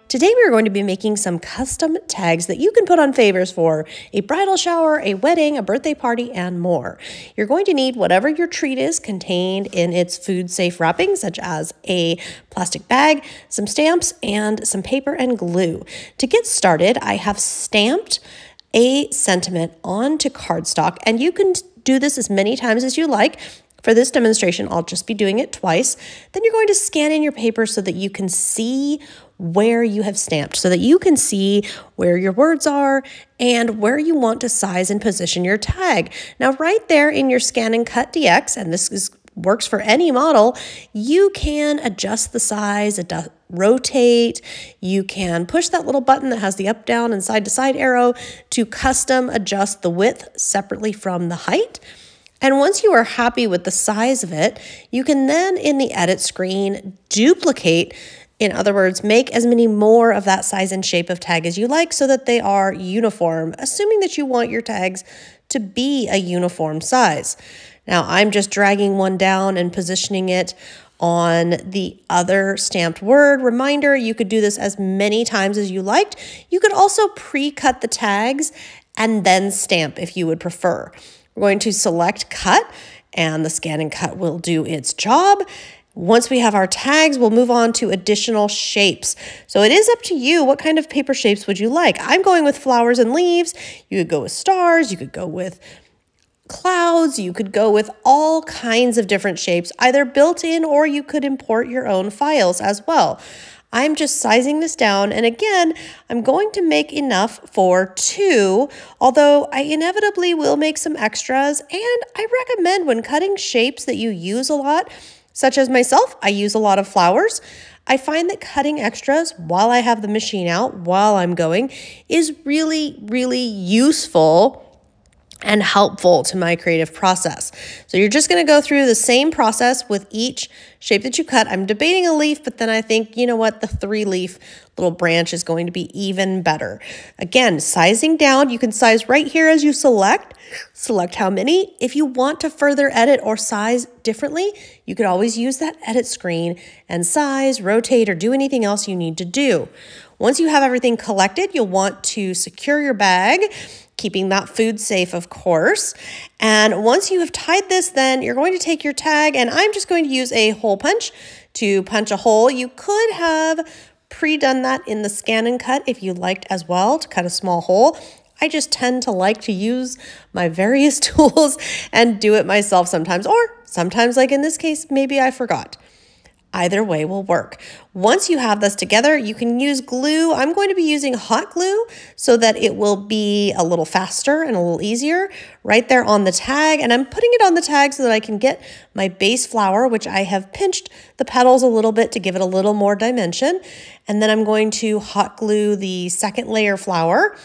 Today we are going to be making some custom tags that you can put on favors for a bridal shower, a wedding, a birthday party, and more. You're going to need whatever your treat is contained in its food-safe wrapping, such as a plastic bag, some stamps, and some paper and glue. To get started, I have stamped a sentiment onto cardstock, and you can do this as many times as you like. For this demonstration, I'll just be doing it twice. Then you're going to scan in your paper so that you can see where you have stamped, so that you can see where your words are and where you want to size and position your tag. Now, right there in your ScanNCut DX, and this works for any model, you can adjust the size, rotate, you can push that little button that has the up, down, and side to side arrow to custom adjust the width separately from the height. And once you are happy with the size of it, you can then in the edit screen duplicate, in other words, make as many more of that size and shape of tag as you like so that they are uniform, assuming that you want your tags to be a uniform size. Now I'm just dragging one down and positioning it on the other stamped word. Reminder, you could do this as many times as you liked. You could also pre-cut the tags and then stamp if you would prefer. We're going to select cut, and the ScanNCut will do its job. Once we have our tags, we'll move on to additional shapes. So it is up to you. What kind of paper shapes would you like? I'm going with flowers and leaves. You could go with stars. You could go with clouds. You could go with all kinds of different shapes, either built in or you could import your own files as well. I'm just sizing this down, and again, I'm going to make enough for 2, although I inevitably will make some extras, and I recommend when cutting shapes that you use a lot, such as myself, I use a lot of flowers. I find that cutting extras while I have the machine out, while I'm going, is really, really useful and helpful to my creative process. So you're just going to go through the same process with each shape that you cut. I'm debating a leaf, but then I think, you know what, the 3-leaf little branch is going to be even better. Again, sizing down, you can size right here as you select how many. If you want to further edit or size differently, you could always use that edit screen and size, rotate, or do anything else you need to do. Once you have everything collected, you'll want to secure your bag, keeping that food safe, of course. And once you have tied this, then you're going to take your tag, and I'm just going to use a hole punch to punch a hole. You could have pre-done that in the ScanNCut if you liked as well, to cut a small hole. I just tend to like to use my various tools and do it myself sometimes, or sometimes, like in this case, maybe I forgot. Either way will work. Once you have this together, you can use glue. I'm going to be using hot glue so that it will be a little faster and a little easier right there on the tag. And I'm putting it on the tag so that I can get my base flower, which I have pinched the petals a little bit to give it a little more dimension. And then I'm going to hot glue the second layer flower.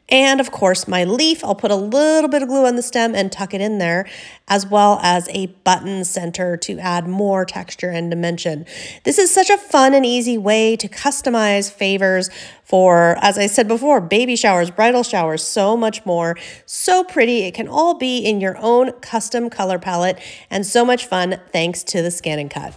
And of course, my leaf, I'll put a little bit of glue on the stem and tuck it in there, as well as a button center to add more texture and dimension. This is such a fun and easy way to customize favors for, as I said before, baby showers, bridal showers, so much more. So pretty. It can all be in your own custom color palette and so much fun thanks to the ScanNCut.